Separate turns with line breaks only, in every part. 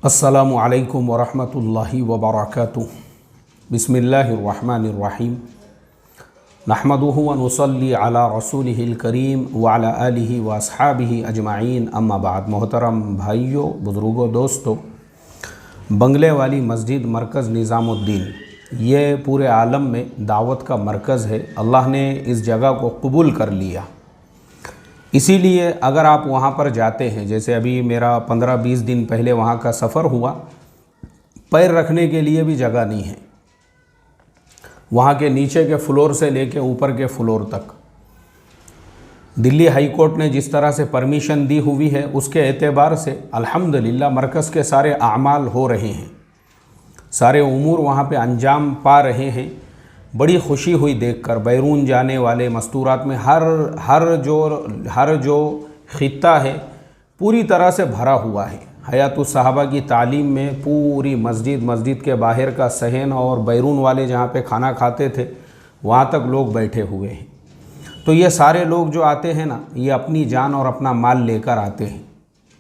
अस्सलामु अलैकुम वरहमतुल्लाहि वबरकातुहू। बिस्मिल्लाहिर्रहमानिर्रहीम। नहमदुहु व नुसल्ली अला रसूलिहिल करीम व अला आलिहि व अस्हाबिहि अजमाइन, अम्मा बाद। मोहतरम भाइयों, बुज़ुर्गों, दोस्तों, बंगले वाली मस्जिद मरकज़ निज़ामुद्दीन ये पूरे आलम में दावत का मरकज़ है। अल्लाह ने इस जगह को कबूल कर लिया। इसीलिए अगर आप वहाँ पर जाते हैं, जैसे अभी मेरा 15-20 दिन पहले वहाँ का सफ़र हुआ, पैर रखने के लिए भी जगह नहीं है। वहाँ के नीचे के फ्लोर से लेके ऊपर के फ्लोर तक दिल्ली हाई कोर्ट ने जिस तरह से परमिशन दी हुई है, उसके एतबार से अल्हम्दुलिल्लाह मरकज़ के सारे आमाल हो रहे हैं, सारे उमूर वहाँ पे अंजाम पा रहे हैं। बड़ी खुशी हुई देखकर। बैरून जाने वाले मस्तूरात में हर जो खित्ता है पूरी तरह से भरा हुआ है। हयातुस सहाबा की तालीम में पूरी मस्जिद के बाहर का सहन और बैरून वाले जहाँ पे खाना खाते थे वहाँ तक लोग बैठे हुए हैं। तो ये सारे लोग जो आते हैं ना, ये अपनी जान और अपना माल लेकर आते हैं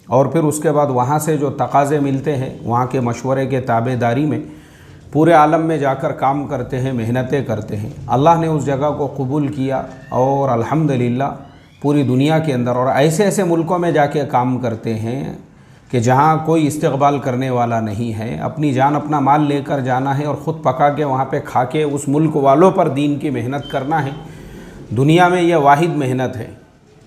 और फिर उसके बाद वहाँ से जो तकाज़े मिलते हैं वहाँ के मशवरे के ताबेदारी में पूरे आलम में जाकर काम करते हैं, मेहनतें करते हैं। अल्लाह ने उस जगह को कबूल किया और अल्हम्दुलिल्लाह पूरी दुनिया के अंदर और ऐसे ऐसे मुल्कों में जाके काम करते हैं कि जहाँ कोई इस्तकबाल करने वाला नहीं है। अपनी जान अपना माल लेकर जाना है और ख़ुद पका के वहाँ पे खा के उस मुल्क वालों पर दीन की मेहनत करना है। दुनिया में यह वाहिद मेहनत है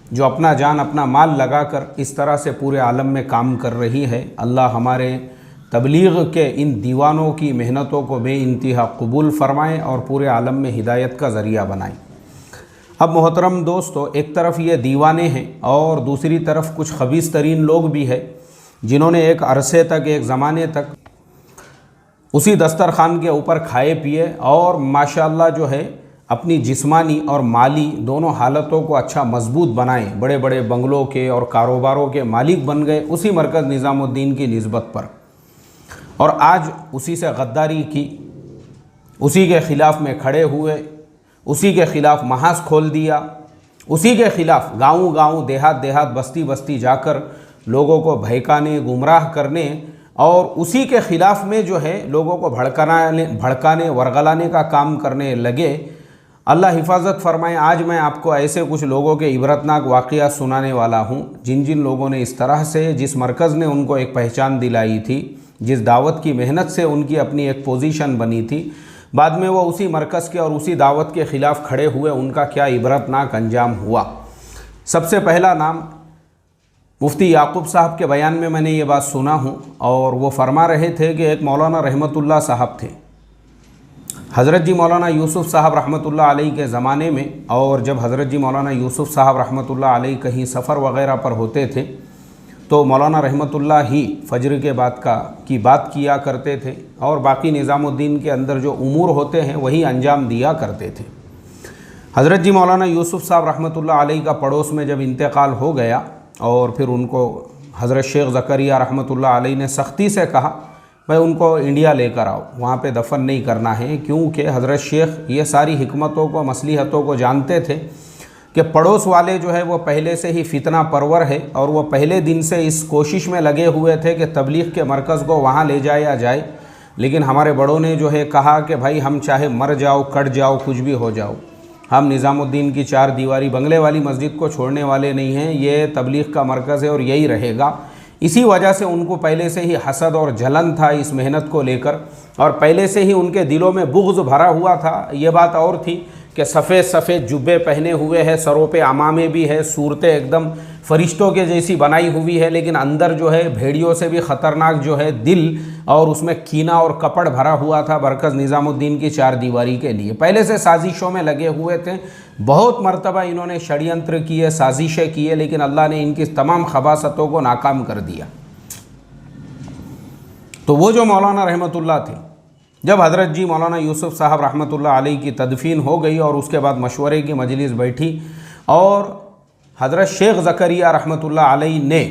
जो अपना जान अपना माल लगाकर इस तरह से पूरे आलम में काम कर रही है। अल्लाह हमारे तबलीग के इन दीवानों की मेहनतों को बेइंतहा कबूल फ़रमाएँ और पूरे आलम में हिदायत का ज़रिया बनाएँ। अब मोहतरम दोस्तों, एक तरफ ये दीवाने हैं और दूसरी तरफ कुछ खबीस तरीन लोग भी हैं जिन्होंने एक अरसे तक, एक ज़माने तक उसी दस्तरखान के ऊपर खाए पिए और माशाअल्लाह जो है अपनी जिस्मानी और माली दोनों हालतों को अच्छा मजबूत बनाए, बड़े बड़े बंगलों के और कारोबारों के मालिक बन गए उसी मरकज़ निज़ामुद्दीन की निस्बत पर। और आज उसी से गद्दारी की, उसी के ख़िलाफ़ में खड़े हुए, उसी के ख़िलाफ़ महाज खोल दिया, उसी के ख़िलाफ़ गाँव देहात बस्ती जाकर लोगों को भड़काने, गुमराह करने और उसी के ख़िलाफ़ में जो है लोगों को भड़काने वरगलाने का काम करने लगे। अल्लाह हिफाजत फरमाए। आज मैं आपको ऐसे कुछ लोगों के इबरतनाक वाक़ियात सुनाने वाला हूँ जिन लोगों ने इस तरह से, जिस मरकज़ ने उनको एक पहचान दिलाई थी, जिस दावत की मेहनत से उनकी अपनी एक पोजीशन बनी थी, बाद में वो उसी मरकज़ के और उसी दावत के ख़िलाफ़ खड़े हुए, उनका क्या इबरतनाक अंजाम हुआ। सबसे पहला नाम मुफ्ती याकूब साहब के बयान में मैंने ये बात सुना हूँ और वो फरमा रहे थे कि एक मौलाना रहमतुल्लाह साहब थे, हज़रत जी मौलाना यूसुफ़ साहब रहमतुल्लाह अलैह के ज़माने में। और जब हज़रत जी मौलाना यूसुफ़ साहब रहमतुल्लाह अलैह कहीं सफ़र वग़ैरह पर होते थे तो मौलाना रहमतुल्लाह ही फ़जर के बाद की बात किया करते थे और बाकी निज़ामुद्दीन के अंदर जो उमूर होते हैं वही अंजाम दिया करते थे। हज़रत जी मौलाना यूसुफ़ साहब रहमतुल्लाह अलैह का पड़ोस में जब इंतकाल हो गया और फिर उनको हज़रत शेख ज़करिया रहमतुल्लाह अलैह ने सख्ती से कहा, भाई उनको इंडिया लेकर आओ, वहाँ पे दफन नहीं करना है, क्योंकि हज़रत शेख ये सारी हिकमतों को, मसलिहतों को जानते थे कि पड़ोस वाले जो है वो पहले से ही फितना परवर है और वो पहले दिन से इस कोशिश में लगे हुए थे कि तबलीग के मरकज़ को वहाँ ले जाया जाए। लेकिन हमारे बड़ों ने जो है कहा कि भाई हम चाहे मर जाओ, कट जाओ, कुछ भी हो जाओ, हम निज़ामुद्दीन की चार दीवारी बंगले वाली मस्जिद को छोड़ने वाले नहीं हैं, ये तबलीग का मरकज़ है और यही रहेगा। इसी वजह से उनको पहले से ही हसद और जलन था इस मेहनत को लेकर और पहले से ही उनके दिलों में बुग़्ज़ भरा हुआ था। ये बात और थी कि सफ़ेद जुब्बे पहने हुए हैं, सरों पे अमामे भी है, सूरतें एकदम फरिश्तों के जैसी बनाई हुई है, लेकिन अंदर जो है भेड़ियों से भी ख़तरनाक जो है दिल और उसमें कीना और कपड़ भरा हुआ था मरकज़ निज़ामुद्दीन की चार दीवारी के लिए। पहले से साजिशों में लगे हुए थे, बहुत मरतबा इन्होंने षड्यंत्र किए, साजिशें किए, लेकिन अल्लाह ने इनकी तमाम खबासतों को नाकाम कर दिया। तो वो जो मौलाना रहमतुल्लाह थे, जब हज़रत जी मौलाना यूसुफ़ साहब रहमतुल्लाह अलैह की तदफ़ीन हो गई और उसके बाद मशवरे की मजलिस बैठी और हज़रत शेख ज़करिया रहमतुल्लाह अलैह ने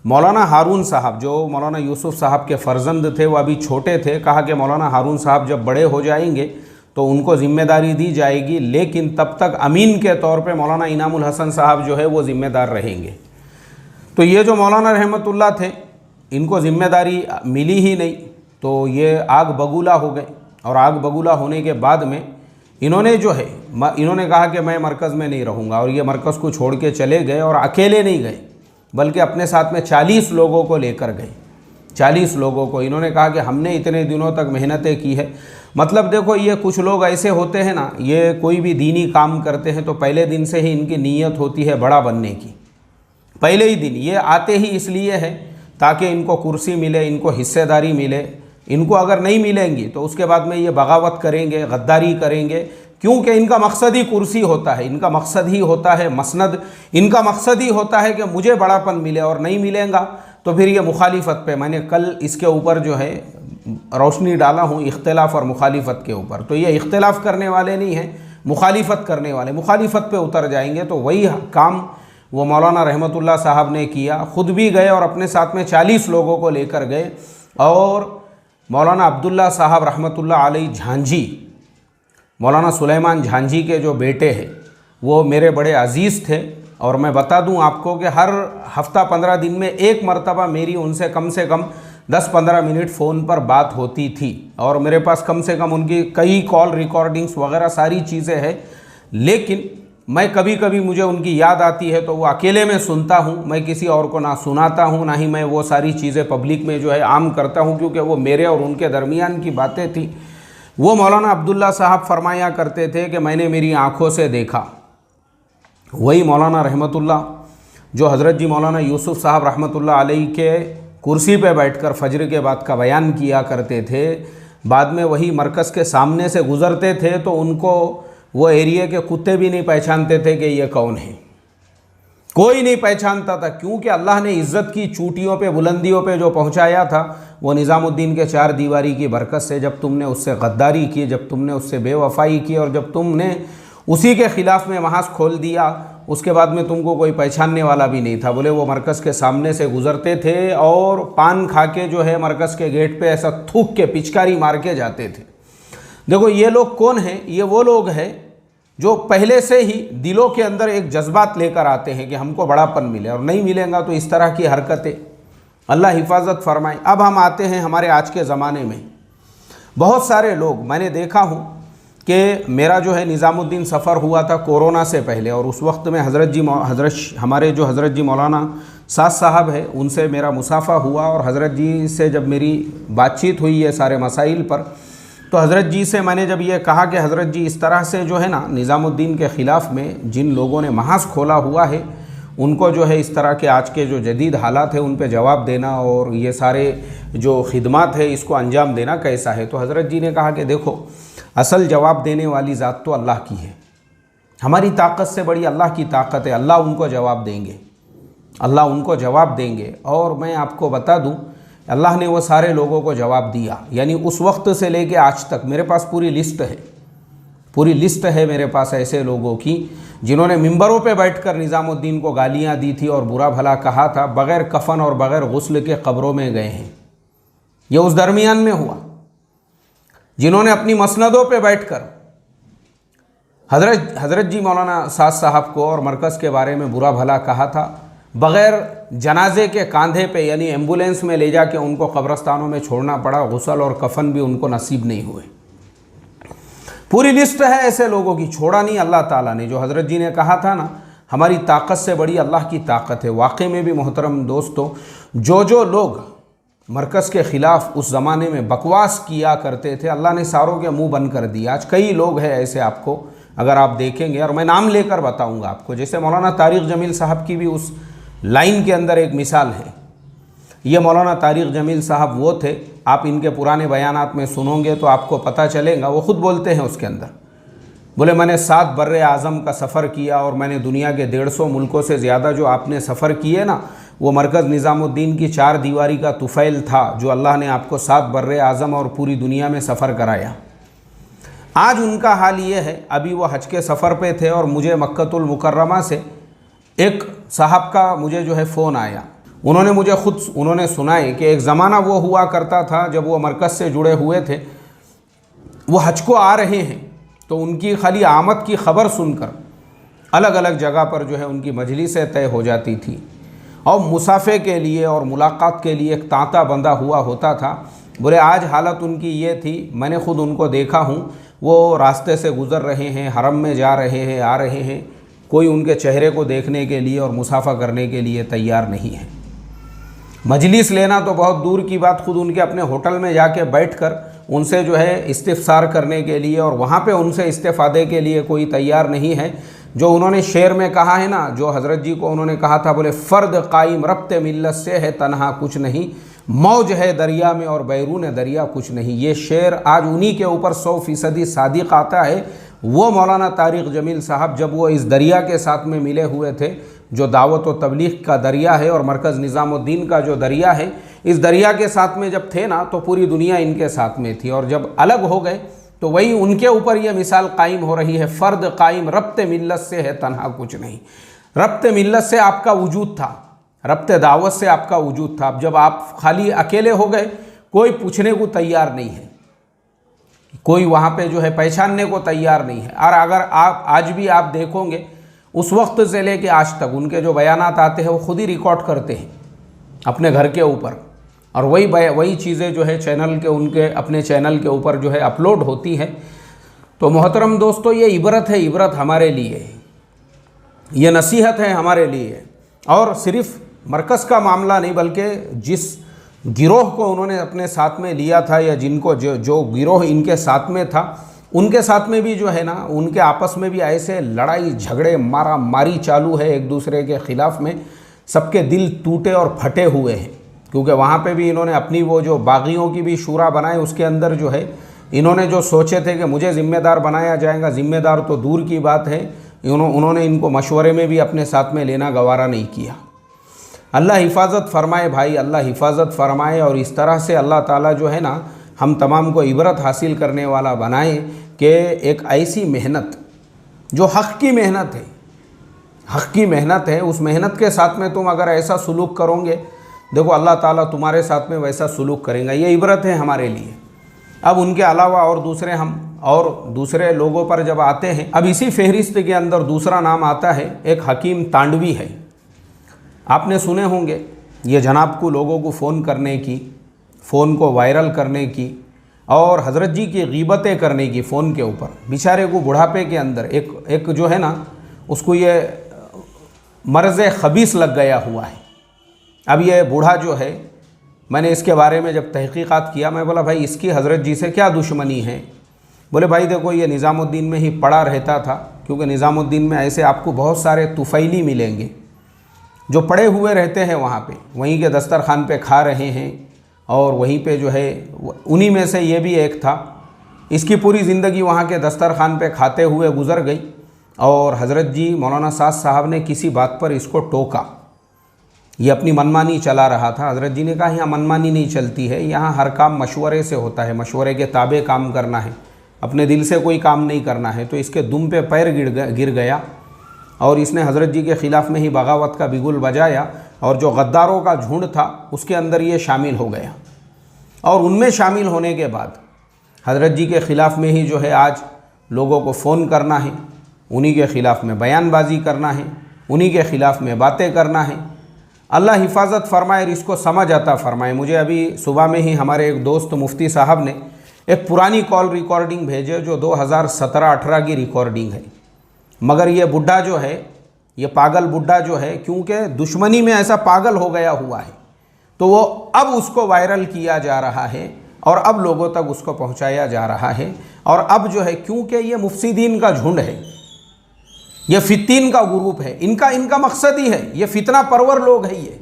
मौलाना हारून साहब, जो मौलाना यूसुफ़ साहब के फ़र्जंद थे, वो अभी छोटे थे, कहा कि मौलाना हारून साहब जब बड़े हो जाएंगे तो उनको ज़िम्मेदारी दी जाएगी, लेकिन तब तक अमीन के तौर पे मौलाना इनामुल हसन साहब जो है वो ज़िम्मेदार रहेंगे। तो ये जो मौलाना रहमतुल्लाह थे इनको जिम्मेदारी मिली ही नहीं तो ये आग बगूला हो गए। और आग बगूला होने के बाद में इन्होंने जो है इन्होंने कहा कि मैं मरकज़ में नहीं रहूँगा, और ये मरकज़ को छोड़ के चले गए। और अकेले नहीं गए बल्कि अपने साथ में 40 लोगों को लेकर गए। 40 लोगों को इन्होंने कहा कि हमने इतने दिनों तक मेहनतें की है। मतलब देखो, ये कुछ लोग ऐसे होते हैं ना, ये कोई भी दीनी काम करते हैं तो पहले दिन से ही इनकी नीयत होती है बड़ा बनने की। पहले ही दिन ये आते ही इसलिए है ताकि इनको कुर्सी मिले, इनको हिस्सेदारी मिले। इनको अगर नहीं मिलेंगी तो उसके बाद में ये बगावत करेंगे, गद्दारी करेंगे, क्योंकि इनका मकसद ही कुर्सी होता है, इनका मकसद ही होता है मसनद, इनका मकसद ही होता है कि मुझे बड़ापन मिले। और नहीं मिलेगा तो फिर ये मुखालिफत पे, मैंने कल इसके ऊपर जो है रोशनी डाला हूँ, इख्तिलाफ और मुखालिफत के ऊपर। तो ये इख्तिलाफ करने वाले नहीं हैं, मुखालिफत करने वाले, मुखालिफत पे उतर जाएंगे। तो वही काम वो मौलाना रहमतुल्लाह साहब ने किया। ख़ुद भी गए और अपने साथ में 40 लोगों को लेकर गए। और मौलाना अब्दुल्ला साहब रहमतुल्लाह अलैह झांझी, मौलाना सुलेमान झांझी के जो बेटे हैं, वो मेरे बड़े अज़ीज़ थे। और मैं बता दूं आपको कि हर हफ्ता 15 दिन में एक मरतबा मेरी उनसे कम से कम 10-15 मिनट फ़ोन पर बात होती थी। और मेरे पास कम से कम उनकी कई कॉल रिकॉर्डिंग्स वगैरह सारी चीज़ें हैं। लेकिन मैं कभी कभी मुझे उनकी याद आती है तो वो अकेले में सुनता हूँ, मैं किसी और को ना सुनाता हूँ, ना ही मैं वो सारी चीज़ें पब्लिक में जो है आम करता हूँ, क्योंकि वो मेरे और उनके दरमियान की बातें थी। वो मौलाना अब्दुल्ला साहब फरमाया करते थे कि मैंने मेरी आँखों से देखा। वही मौलाना रहमतुल्लाह जो हज़रत जी मौलाना यूसुफ़ साहब रहमतुल्लाह अलैह के कुर्सी पे बैठकर फजर के बाद का बयान किया करते थे, बाद में वही मरकज़ के सामने से गुज़रते थे तो उनको वो एरिया के कुत्ते भी नहीं पहचानते थे कि ये कौन है। कोई नहीं पहचानता था, क्योंकि अल्लाह ने इज़्ज़त की चोटियों पे, बुलंदियों पे जो पहुंचाया था वो निज़ामुद्दीन के 4 दीवारी की बरकत से। जब तुमने उससे गद्दारी की, जब तुमने उससे बेवफाई की और जब तुमने उसी के ख़िलाफ़ में महाज खोल दिया, उसके बाद में तुमको कोई पहचानने वाला भी नहीं था। बोले वो मरकज़ के सामने से गुज़रते थे और पान खा के जो है मरकज़ के गेट पे ऐसा थूक के पिचकारी मार के जाते थे। देखो ये लोग कौन हैं? ये वो लोग हैं जो पहले से ही दिलों के अंदर एक जज्बात लेकर आते हैं कि हमको बड़ापन मिले, और नहीं मिलेगा तो इस तरह की हरकतें। अल्लाह हिफाजत फरमाए। अब हम आते हैं हमारे आज के ज़माने में। बहुत सारे लोग मैंने देखा हूँ कि मेरा जो है निज़ामुद्दीन सफ़र हुआ था कोरोना से पहले, और उस वक्त में हमारे जो हज़रत जी मौलाना साद साहब है उनसे मेरा मुसाफ़ा हुआ। और हज़रत जी से जब मेरी बातचीत हुई है सारे मसाइल पर, तो हज़रत जी से मैंने जब ये कहा कि हज़रत जी इस तरह से जो है ना निज़ामुद्दीन के ख़िलाफ़ में जिन लोगों ने महाज खोला हुआ है उनको जो है इस तरह के आज के जो जदीद हालात है उन पे जवाब देना और ये सारे जो खिदमात है इसको अंजाम देना कैसा है। तो हज़रत जी ने कहा कि देखो, असल जवाब देने वाली ज़ात तो अल्लाह की है, हमारी ताकत से बड़ी अल्लाह की ताकत है। अल्लाह उनको जवाब देंगे, अल्लाह उनको जवाब देंगे। और मैं आपको बता दूं, अल्लाह ने वो सारे लोगों को जवाब दिया। यानी उस वक्त से लेके आज तक मेरे पास पूरी लिस्ट है, पूरी लिस्ट है मेरे पास ऐसे लोगों की जिन्होंने मिंबरों पे बैठकर निज़ामुद्दीन को गालियां दी थी और बुरा भला कहा था, बग़ैर कफन और बग़ैर गुस्ल के कब्रों में गए हैं। ये उस दरमियान में हुआ जिन्होंने अपनी मसनदों पे बैठकर हज़रत जी मौलाना साद साहब को और मरकज़ के बारे में बुरा भला कहा था, बग़ैर जनाजे के कांधे पे यानी एम्बुलेंस में ले जाके उनको कब्रस्तानों में छोड़ना पड़ा, गुस्ल और कफन भी उनको नसीब नहीं हुए। पूरी लिस्ट है ऐसे लोगों की, छोड़ा नहीं अल्लाह ताला ने। जो हज़रत जी ने कहा था ना, हमारी ताकत से बड़ी अल्लाह की ताकत है। वाकई में भी मोहतरम दोस्तों, जो लोग मरकज़ के ख़िलाफ़ उस ज़माने में बकवास किया करते थे, अल्लाह ने सारों के मुँह बंद कर दिया। आज कई लोग हैं ऐसे, आपको अगर आप देखेंगे, और मैं नाम लेकर बताऊँगा आपको, जैसे मौलाना तारिक जमील साहब की भी उस लाइन के अंदर एक मिसाल है। ये मौलाना तारिक जमील साहब वो थे, आप इनके पुराने बयानात में सुनोगे तो आपको पता चलेगा। वो ख़ुद बोलते हैं उसके अंदर, बोले मैंने 7 बर्रे आज़म का सफ़र किया और मैंने दुनिया के 150 मुल्कों से ज़्यादा जो आपने सफ़र किए ना, वो मरकज़ निज़ामुद्दीन की 4 दीवारी का तुफ़ैल था जो अल्लाह ने आपको 7 बर्रे आज़म और पूरी दुनिया में सफ़र कराया। आज उनका हाल ये है, अभी वो हज के सफ़र पे थे और मुझे मक्कतुल मुकर्रमा से एक साहब का मुझे जो है फ़ोन आया। उन्होंने सुनाए कि एक ज़माना वो हुआ करता था जब वो मरकज़ से जुड़े हुए थे, वो हज को आ रहे हैं तो उनकी खाली आमद की ख़बर सुनकर अलग अलग जगह पर जो है उनकी मजलिसें तय हो जाती थी और मुसाफे के लिए और मुलाकात के लिए एक तांता बंधा हुआ होता था। बोले आज हालत उनकी ये थी, मैंने खुद उनको देखा हूँ, वो रास्ते से गुज़र रहे हैं, हरम में जा रहे हैं, आ रहे हैं, कोई उनके चेहरे को देखने के लिए और मुसाफा करने के लिए तैयार नहीं है। मजलिस लेना तो बहुत दूर की बात, खुद उनके अपने होटल में जाके बैठकर उनसे जो है इस्तिफ़सार करने के लिए और वहाँ पे उनसे इस्तेफ़ादे के लिए कोई तैयार नहीं है। जो उन्होंने शेर में कहा है ना, जो हज़रत जी को उन्होंने कहा था, बोले फ़र्द कायम रब्ते मिल्लत से है तन्हा कुछ नहीं, मौज है दरिया में और बैरून दरिया कुछ नहीं। ये शेर आज उन्हीं के ऊपर 100% सादिक आता है। वो मौलाना तारिक जमील साहब जब वो इस दरिया के साथ में मिले हुए थे, जो दावत व तबलीग का दरिया है और मरकज़ निज़ामुद्दीन का जो दरिया है, इस दरिया के साथ में जब थे ना तो पूरी दुनिया इनके साथ में थी, और जब अलग हो गए तो वही उनके ऊपर यह मिसाल कायम हो रही है। फ़र्द कायम रब्ते मिल्लत से है तन्हा कुछ नहीं। रब्ते मिल्लत से आपका वजूद था, रब्ते दावत से आपका वजूद था। अब जब आप खाली अकेले हो गए, कोई पूछने को तैयार नहीं है, कोई वहाँ पे जो है पहचानने को तैयार नहीं है। और अगर आप आज भी आप देखोगे, उस वक्त से लेके आज तक उनके जो बयानात आते हैं वो खुद ही रिकॉर्ड करते हैं अपने घर के ऊपर, और वही चीज़ें जो है चैनल के उनके अपने चैनल के ऊपर जो है अपलोड होती है। तो मोहतरम दोस्तों, ये इबरत है, इबरत हमारे लिए, ये नसीहत है हमारे लिए। और सिर्फ़ मरकज़ का मामला नहीं, बल्कि जिस गिरोह को उन्होंने अपने साथ में लिया था, या जिनको जो गिरोह इनके साथ में था, उनके साथ में भी जो है ना, उनके आपस में भी ऐसे लड़ाई झगड़े मारा मारी चालू है एक दूसरे के ख़िलाफ़ में। सबके दिल टूटे और फटे हुए हैं, क्योंकि वहाँ पे भी इन्होंने अपनी वो जो बागियों की भी शूरा बनाए, उसके अंदर जो है इन्होंने जो सोचे थे कि मुझे ज़िम्मेदार बनाया जाएगा, ज़िम्मेदार तो दूर की बात है, उन्होंने इनको मशवरे में भी अपने साथ में लेना गवारा नहीं किया। अल्लाह हिफाजत फरमाए भाई, अल्लाह हिफाजत फरमाए। और इस तरह से अल्लाह ताला जो है ना हम तमाम को इबरत हासिल करने वाला बनाए कि एक ऐसी मेहनत जो हक़ की मेहनत है, हक़ की मेहनत है, उस मेहनत के साथ में तुम अगर ऐसा सुलूक करोगे, देखो अल्लाह ताला तुम्हारे साथ में वैसा सुलूक करेगा। ये इबरत है हमारे लिए। अब उनके अलावा और दूसरे लोगों पर जब आते हैं, अब इसी फहरिस्त के अंदर दूसरा नाम आता है, एक हकीम तांडवी है। आपने सुने होंगे ये जनाब को लोगों को फ़ोन करने की, फ़ोन को वायरल करने की और हज़रत जी की ग़ीबतें करने की फ़ोन के ऊपर। बेचारे को बुढ़ापे के अंदर एक जो है ना, उसको ये मर्ज़ ख़बीस लग गया हुआ है। अब ये बूढ़ा जो है, मैंने इसके बारे में जब तहक़ीक़ात किया, मैं बोला भाई इसकी हज़रत जी से क्या दुश्मनी है। बोले भाई देखो, ये निज़ामुद्दीन में ही पड़ा रहता था, क्योंकि निज़ामुद्दीन में ऐसे आपको बहुत सारे तुफ़ैली मिलेंगे जो पड़े हुए रहते हैं वहाँ पे, वहीं के दस्तरखान पे खा रहे हैं, और वहीं पे जो है उन्हीं में से ये भी एक था। इसकी पूरी ज़िंदगी वहाँ के दस्तरखान पे खाते हुए गुज़र गई, और हज़रत जी मौलाना साद साहब ने किसी बात पर इसको टोका। ये अपनी मनमानी चला रहा था। हज़रत जी ने कहा यहाँ मनमानी नहीं चलती है, यहाँ हर काम मशवरे से होता है, मशवरे के ताबे काम करना है, अपने दिल से कोई काम नहीं करना है। तो इसके दुम पे पैर गिर गया, और इसने हज़रत जी के ख़िलाफ़ में ही बगावत का बिगुल बजाया, और जो गद्दारों का झुंड था उसके अंदर ये शामिल हो गया। और उनमें शामिल होने के बाद हज़रत जी के ख़िलाफ़ में ही जो है आज लोगों को फ़ोन करना है, उन्हीं के ख़िलाफ़ में बयानबाजी करना है, उन्हीं के ख़िलाफ़ में बातें करना है। अल्लाह हिफाजत फ़रमाए और इसको समझ आता फ़रमाए। मुझे अभी सुबह में ही हमारे एक दोस्त मुफ्ती साहब ने एक पुरानी कॉल रिकॉर्डिंग भेजे, जो 2017-18 की रिकॉर्डिंग है। मगर ये बुढ़ा जो है, ये पागल बुढ़ा जो है, क्योंकि दुश्मनी में ऐसा पागल हो गया हुआ है, तो वो अब उसको वायरल किया जा रहा है और अब लोगों तक उसको पहुंचाया जा रहा है। और अब जो है, क्योंकि ये मुफसिदीन का झुंड है, ये फितीन का ग्रुप है, इनका मकसद ही है, ये फितना परवर लोग हैं, ये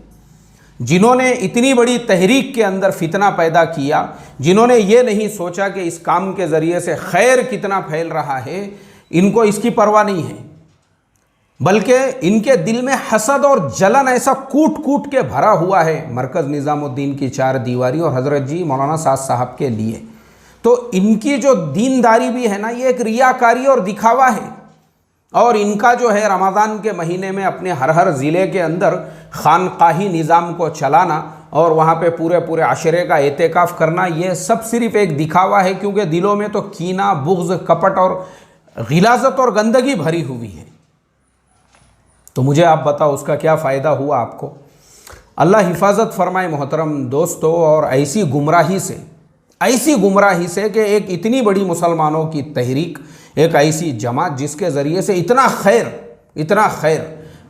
जिन्होंने इतनी बड़ी तहरीक के अंदर फितना पैदा किया, जिन्होंने ये नहीं सोचा कि इस काम के ज़रिए से खैर कितना फैल रहा है, इनको इसकी परवाह नहीं है, बल्कि इनके दिल में हसद और जलन ऐसा कूट कूट के भरा हुआ है मरकज़ निज़ामुद्दीन की चार दीवारी और हज़रत जी मौलाना साद साहब के लिए। तो इनकी जो दीनदारी भी है ना, ये एक रियाकारी और दिखावा है। और इनका जो है रमज़ान के महीने में अपने हर ज़िले के अंदर खानकाही निज़ाम को चलाना और वहाँ पे पूरे अशरे का एतेकाफ़ करना, ये सब सिर्फ़ एक दिखावा है, क्योंकि दिलों में तो कीना, बुग़्ज़, कपट और गिलाज़त और गंदगी भरी हुई है। तो मुझे आप बताओ उसका क्या फ़ायदा हुआ आपको। अल्लाह हिफाजत फरमाए मोहतरम दोस्तों। और ऐसी गुमराही से कि एक इतनी बड़ी मुसलमानों की तहरीक, एक ऐसी जमात जिसके ज़रिए से इतना खैर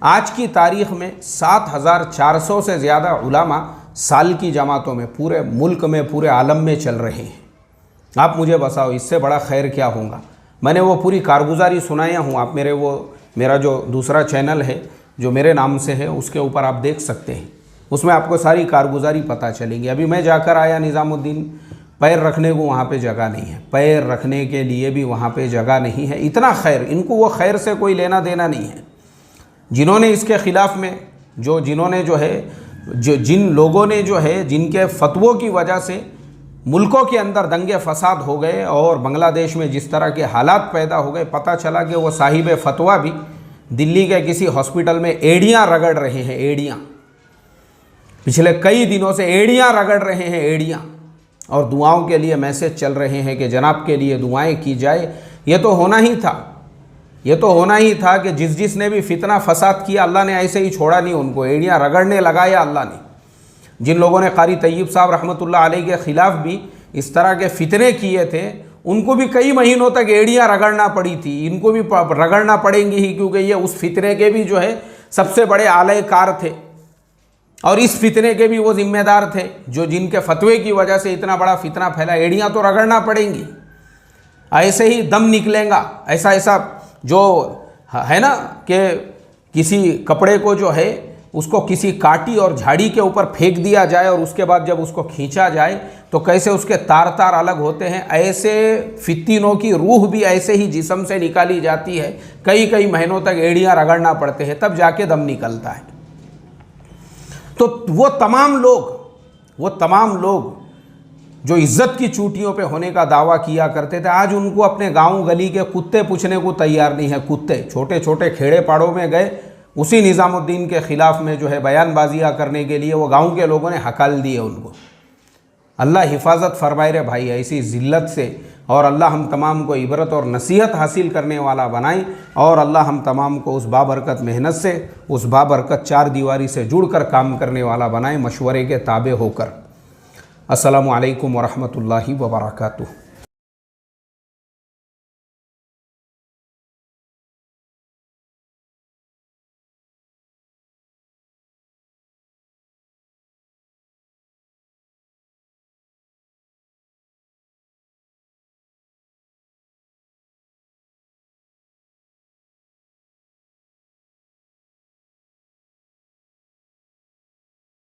आज की तारीख़ में 7400 से ज़्यादा उलमा साल की जमातों में पूरे मुल्क में, पूरे आलम में चल रहे हैं। आप मुझे बताओ इससे बड़ा खैर क्या होगा। मैंने वो पूरी कारगुजारी सुनाया हूँ। आप मेरा जो दूसरा चैनल है जो मेरे नाम से है उसके ऊपर आप देख सकते हैं, उसमें आपको सारी कारगुजारी पता चलेगी। अभी मैं जाकर आया निज़ामुद्दीन, पैर रखने को वहाँ पे जगह नहीं है, पैर रखने के लिए भी वहाँ पे जगह नहीं है। इतना खैर, इनको वो खैर से कोई लेना देना नहीं है। जिन्होंने इसके ख़िलाफ़ में जिन लोगों ने जिनके फतवों की वजह से मुल्कों के अंदर दंगे फसाद हो गए और बांग्लादेश में जिस तरह के हालात पैदा हो गए, पता चला कि वो साहिब फतवा भी दिल्ली के किसी हॉस्पिटल में एड़ियाँ रगड़ रहे हैं। एड़ियाँ पिछले कई दिनों से एड़ियाँ रगड़ रहे हैं, एड़ियाँ, और दुआओं के लिए मैसेज चल रहे हैं कि जनाब के लिए दुआएं की जाए। ये तो होना ही था कि जिसने भी फितना फसाद किया अल्लाह ने ऐसे ही छोड़ा नहीं, उनको एड़ियाँ रगड़ने लगाया अल्लाह ने। जिन लोगों ने कारी तैयब साहब रहमतुल्लाह अलैह के ख़िलाफ़ भी इस तरह के फितने किए थे, उनको भी कई महीनों तक एड़ियाँ रगड़ना पड़ी थी। इनको भी रगड़ना पड़ेंगी ही, क्योंकि ये उस फितने के भी सबसे बड़े आले कार थे और इस फितने के भी वो जिम्मेदार थे जिनके फतवे की वजह से इतना बड़ा फितना फैला। एड़ियाँ तो रगड़ना पड़ेंगी, ऐसे ही दम निकलेगा। ऐसा जो है ना कि किसी कपड़े को उसको किसी काटी और झाड़ी के ऊपर फेंक दिया जाए और उसके बाद जब उसको खींचा जाए तो कैसे उसके तार अलग होते हैं, ऐसे फितनों की रूह भी ऐसे ही जिस्म से निकाली जाती है। कई महीनों तक एड़ियाँ रगड़ना पड़ते हैं, तब जाके दम निकलता है। तो वो तमाम लोग जो इज़्ज़त की चूटियों पे होने का दावा किया करते थे, आज उनको अपने गांव गली के कुत्ते पूछने को तैयार नहीं है। कुत्ते छोटे छोटे खेड़े पाड़ों में गए, उसी निज़ामुद्दीन के ख़िलाफ़ में बयानबाजियाँ करने के लिए वो गांव के लोगों ने हकाल दिए उनको। अल्लाह हिफाजत फरमाए रे भाई ऐसी ज़िल्लत से, और अल्लाह हम तमाम को इबरत और नसीहत हासिल करने वाला बनाए, और अल्लाह हम तमाम को उस बाबरकत मेहनत से, उस बाबरकत चार दीवारी से जुड़कर काम करने वाला बनाए, मशवरे के ताबे होकर। अस्सलामु अलैकुम वरहमतुल्लाहि वबरकातुहू।